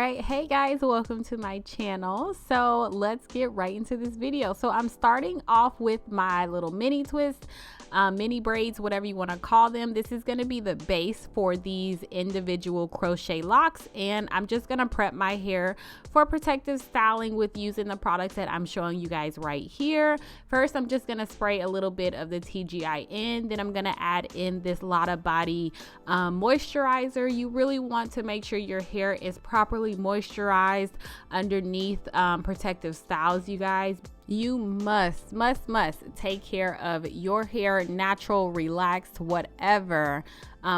right, hey guys, welcome to my channel. So let's get right into this video. So I'm starting off with my little mini twist, mini braids, whatever you want to call them. This is going to be the base for these individual crochet locks, and I'm just going to prep my hair for protective styling with using the products that I'm showing you guys right here. First, I'm just going to spray a little bit of the TGIN, then I'm going to add in this Lotta Body moisturizer. You really want to make sure your hair is properly moisturized underneath protective styles, you guys. You must take care of your hair, natural, relaxed, whatever,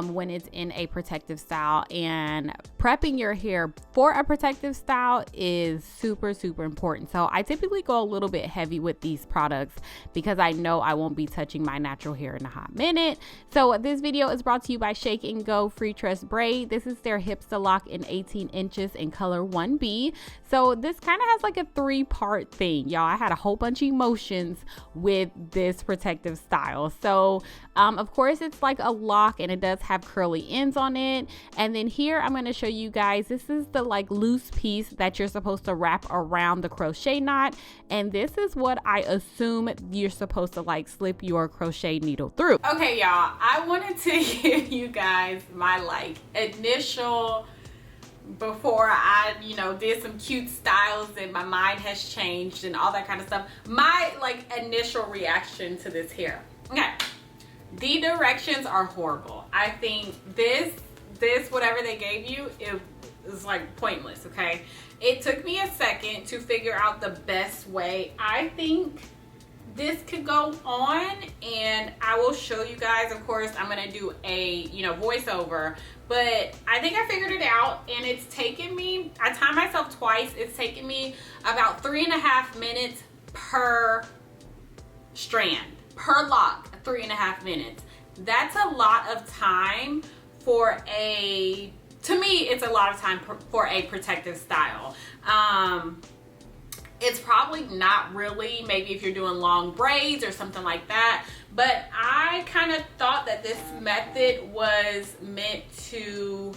when it's in a protective style. And prepping your hair for a protective style is super important. So I typically go a little bit heavy with these products because I know I won't be touching my natural hair in a hot minute. So this video is brought to you by Shake and Go Free Tress Braid. This is their HIPSTA lock in 18 inches in color 1B. So this kind of has like a 3-part thing, y'all. I had a whole bunch of emotions with this protective style. So of course it's like a lock and it does have curly ends on it. And then here I'm going to show you guys, this is the like loose piece that you're supposed to wrap around the crochet knot, and this is what I assume you're supposed to like slip your crochet needle through. Okay, y'all, I wanted to give you guys my like initial, before I did some cute styles and my mind has changed and all that kind of stuff, my like initial reaction to this hair. Okay, the directions are horrible. I think this whatever they gave you, it was like pointless. Okay, it took me a second to figure out the best way. I think this could go on, and I will show you guys. Of course, I'm gonna do a voiceover, but I think I figured it out, and it's taken me, I timed myself twice, it's taken me about 3.5 minutes per strand, per lock, 3.5 minutes. That's a lot of time for to me, it's a lot of time for a protective style. It's probably not really, maybe if you're doing long braids or something like that, but I kind of thought that this method was meant to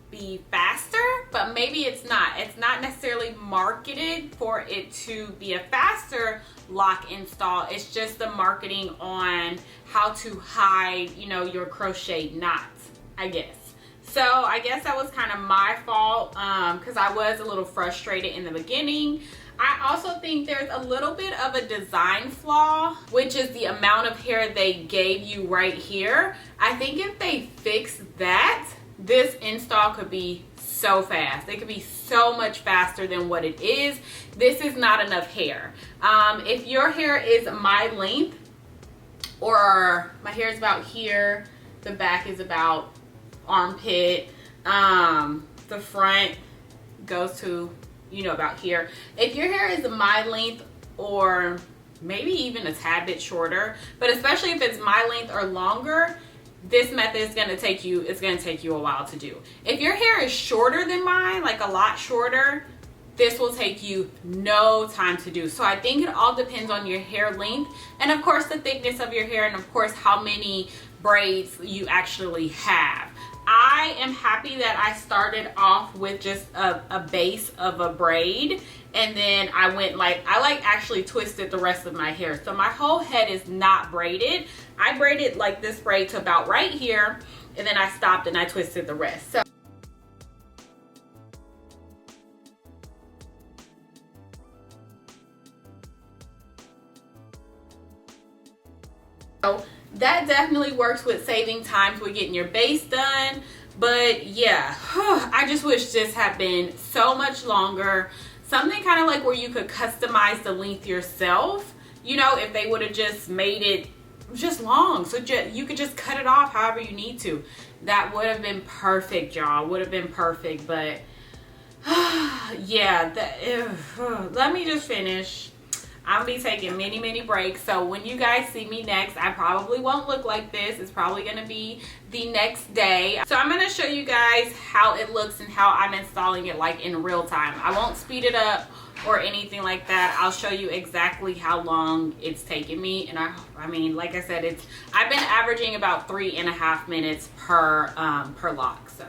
be faster, but maybe it's not. It's not necessarily marketed for it to be a faster lock install. It's just the marketing on how to hide, your crochet knots, I guess. So I guess that was kind of my fault, because I was a little frustrated in the beginning. I also think there's a little bit of a design flaw, which is the amount of hair they gave you right here. I think if they fix that, this install could be so fast. It could be so much faster than what it is. This is not enough hair. If your hair is my length, or my hair is about here, the back is about armpit, the front goes to about here. If your hair is my length, or maybe even a tad bit shorter, but especially if it's my length or longer, this method is going to take you, it's going to take you a while to do. If your hair is shorter than mine, like a lot shorter, this will take you no time to do. So I think it all depends on your hair length, and of course the thickness of your hair, and of course how many braids you actually have. I am happy that I started off with just a base of a braid, and then I went I actually twisted the rest of my hair. So my whole head is not braided. I braided like this braid to about right here, and then I stopped and I twisted the rest. So that definitely works with saving time with getting your base done. But yeah, I just wish this had been so much longer. Something kind of like where you could customize the length yourself. If they would have just made it just long, so you could just cut it off however you need to. That would have been perfect, y'all. Would have been perfect. But yeah, let me just finish. I'll be taking many breaks, so when you guys see me next, I probably won't look like this. It's probably going to be the next day. So I'm going to show you guys how it looks and how I'm installing it like in real time. I won't speed it up or anything like that. I'll show you exactly how long it's taken me, and I mean, like I said, I've been averaging about 3.5 minutes per lock. So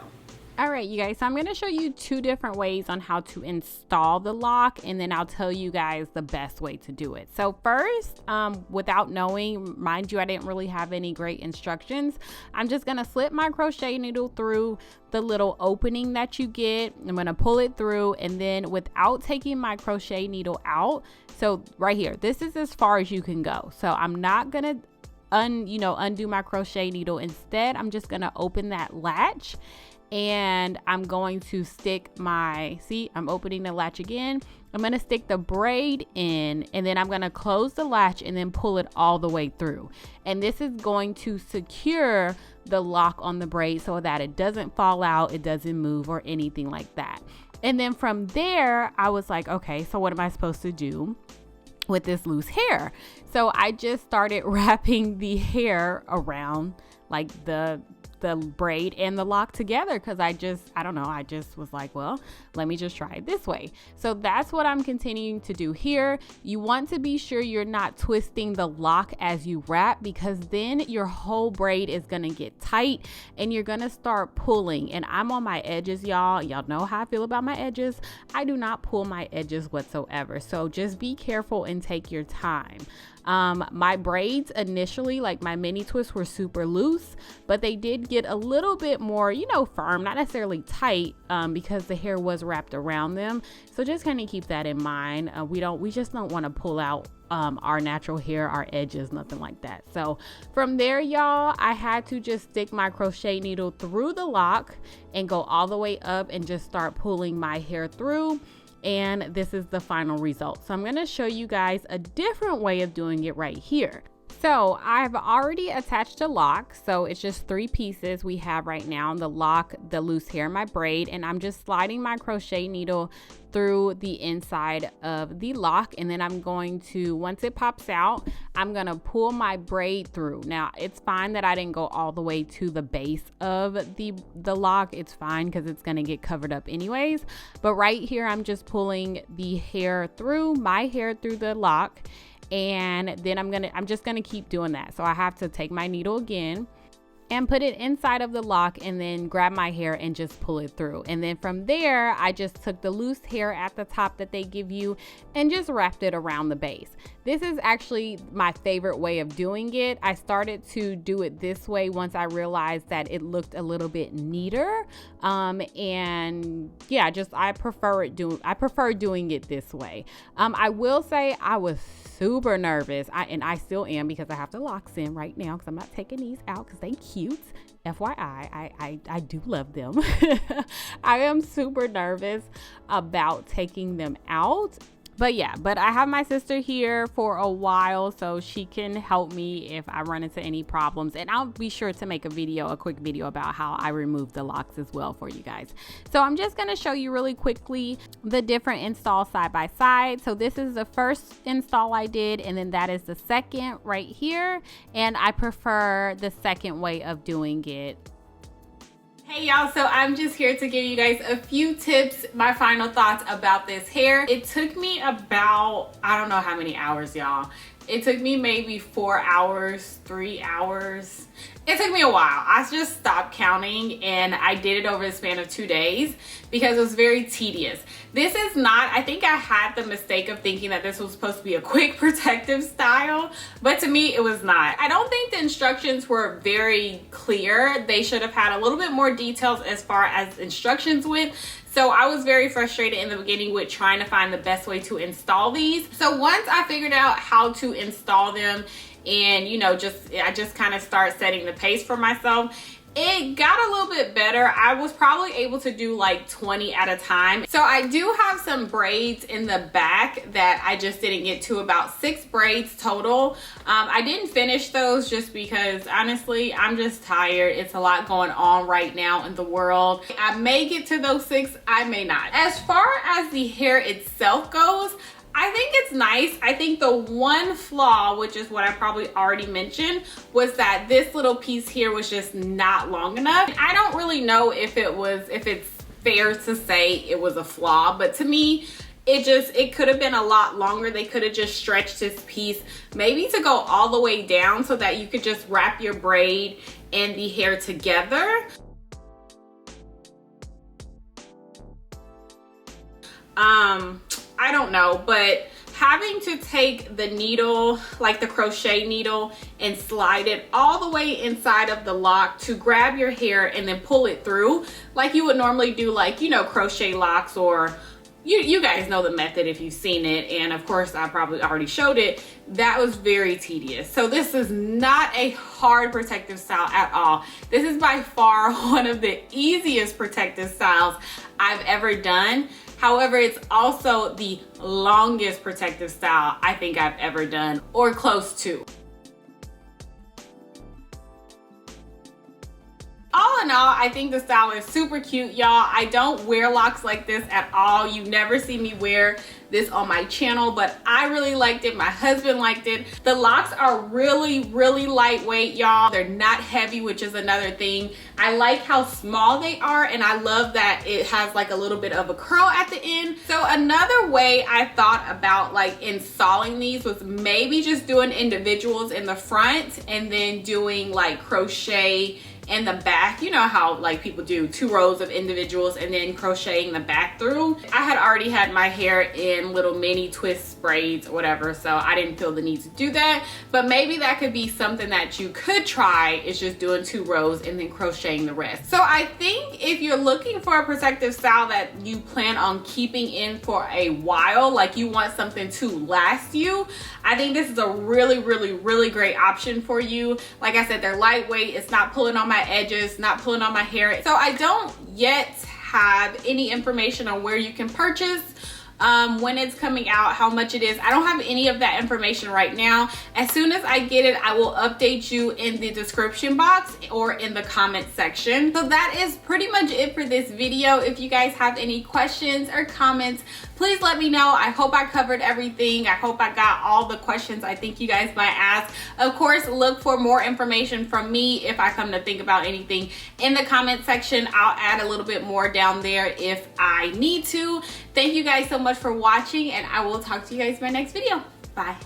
All right, you guys, so I'm going to show you 2 different ways on how to install the lock, and then I'll tell you guys the best way to do it. So first, without knowing, mind you, I didn't really have any great instructions. I'm just going to slip my crochet needle through the little opening that you get. I'm going to pull it through, and then without taking my crochet needle out, so right here, this is as far as you can go. So I'm not going to undo my crochet needle. Instead, I'm just going to open that latch, and I'm going to stick I'm opening the latch again. I'm going to stick the braid in, and then I'm going to close the latch and then pull it all the way through. And this is going to secure the lock on the braid so that it doesn't fall out, it doesn't move or anything like that. And then from there, I was like, okay, so what am I supposed to do with this loose hair? So I just started wrapping the hair around like the braid and the lock together, because I just was like, well, let me just try it this way. So that's what I'm continuing to do here. You want to be sure you're not twisting the lock as you wrap, because then your whole braid is gonna get tight and you're gonna start pulling. And I'm on my edges, y'all know how I feel about my edges. I do not pull my edges whatsoever, so just be careful and take your time. My braids initially, like my mini twists, were super loose, but they did get a little bit more, firm, not necessarily tight, because the hair was wrapped around them. So just kind of keep that in mind. We just don't want to pull out our natural hair, our edges, nothing like that. So from there, y'all, I had to just stick my crochet needle through the lock and go all the way up and just start pulling my hair through. And this is the final result. So I'm going to show you guys a different way of doing it right here. So I've already attached a lock. So it's just 3 pieces we have right now: the lock, the loose hair, my braid, and I'm just sliding my crochet needle through the inside of the lock. And then I'm going to, once it pops out, I'm going to pull my braid through. Now it's fine that I didn't go all the way to the base of the lock. It's fine because it's going to get covered up anyways. But right here, I'm just pulling the hair through, my hair through the lock. And then I'm just gonna keep doing that. So I have to take my needle again and put it inside of the lock, and then grab my hair and just pull it through. And then from there, I just took the loose hair at the top that they give you and just wrapped it around the base. This is actually my favorite way of doing it. I started to do it this way once I realized that it looked a little bit neater. And yeah, I prefer doing it this way. I will say I was super nervous, and I still am, because I have the locks in right now because I'm not taking these out because they cute. FYI, I do love them. I am super nervous about taking them out. But yeah, I have my sister here for a while, so she can help me if I run into any problems. And I'll be sure to make a quick video about how I remove the locks as well for you guys. So I'm just going to show you really quickly the different installs side by side. So this is the first install I did, and then that is the second right here. And I prefer the second way of doing it. Hey y'all, so I'm just here to give you guys a few tips, my final thoughts about this hair. It took me about, I don't know how many hours, y'all. It took me maybe 4 hours, 3 hours. It took me a while. I just stopped counting, and I did it over the span of 2 days because it was very tedious. This is not, I think I had the mistake of thinking that this was supposed to be a quick protective style, but to me it was not. I don't think the instructions were very clear. They should have had a little bit more details as far as instructions went. So I was very frustrated in the beginning with trying to find the best way to install these. So once I figured out how to install them, and I just kind of start setting the pace for myself, it got a little bit better. I was probably able to do like 20 at a time. So I do have some braids in the back that I just didn't get to, about 6 braids total. I didn't finish those just because honestly, I'm just tired. It's a lot going on right now in the world. I may get to those 6, I may not. As far as the hair itself goes, I think it's nice. I think the one flaw, which is what I probably already mentioned, was that this little piece here was just not long enough. I don't really know if it's fair to say it was a flaw, but to me, it could have been a lot longer. They could have just stretched this piece maybe to go all the way down so that you could just wrap your braid and the hair together. I don't know, but having to take the needle, like the crochet needle, and slide it all the way inside of the lock to grab your hair and then pull it through like you would normally do, like, you know, crochet locks, or you guys know the method if you've seen it, and of course I probably already showed it. That was very tedious. So this is not a hard protective style at all. This is by far one of the easiest protective styles I've ever done. However, it's also the longest protective style I think I've ever done, or close to. All in all, I think the style is super cute, y'all. I don't wear locks like this at all. You never see me wear this on my channel, but I really liked it. My husband liked it. The locks are really, really lightweight, y'all. They're not heavy, which is another thing. I like how small they are, and I love that it has like a little bit of a curl at the end. So another way I thought about like installing these was maybe just doing individuals in the front and then doing like crochet in the back. You know how like people do 2 rows of individuals and then crocheting the back through. I had already had my hair in little mini twist braids or whatever, so I didn't feel the need to do that. But maybe that could be something that you could try, is just doing 2 rows and then crocheting the rest. So I think if you're looking for a protective style that you plan on keeping in for a while, like you want something to last you, I think this is a really, really, really great option for you. Like I said, they're lightweight. It's not pulling on my edges, not pulling on my hair. So I don't yet have any information on where you can purchase, when it's coming out, how much it is. I don't have any of that information right now. As soon as I get it, I will update you in the description box or in the comment section. So that is pretty much it for this video. If you guys have any questions or comments, please let me know. I hope I covered everything. I hope I got all the questions I think you guys might ask. Of course, look for more information from me if I come to think about anything in the comment section. I'll add a little bit more down there if I need to. Thank you guys so much for watching, and I will talk to you guys in my next video. Bye.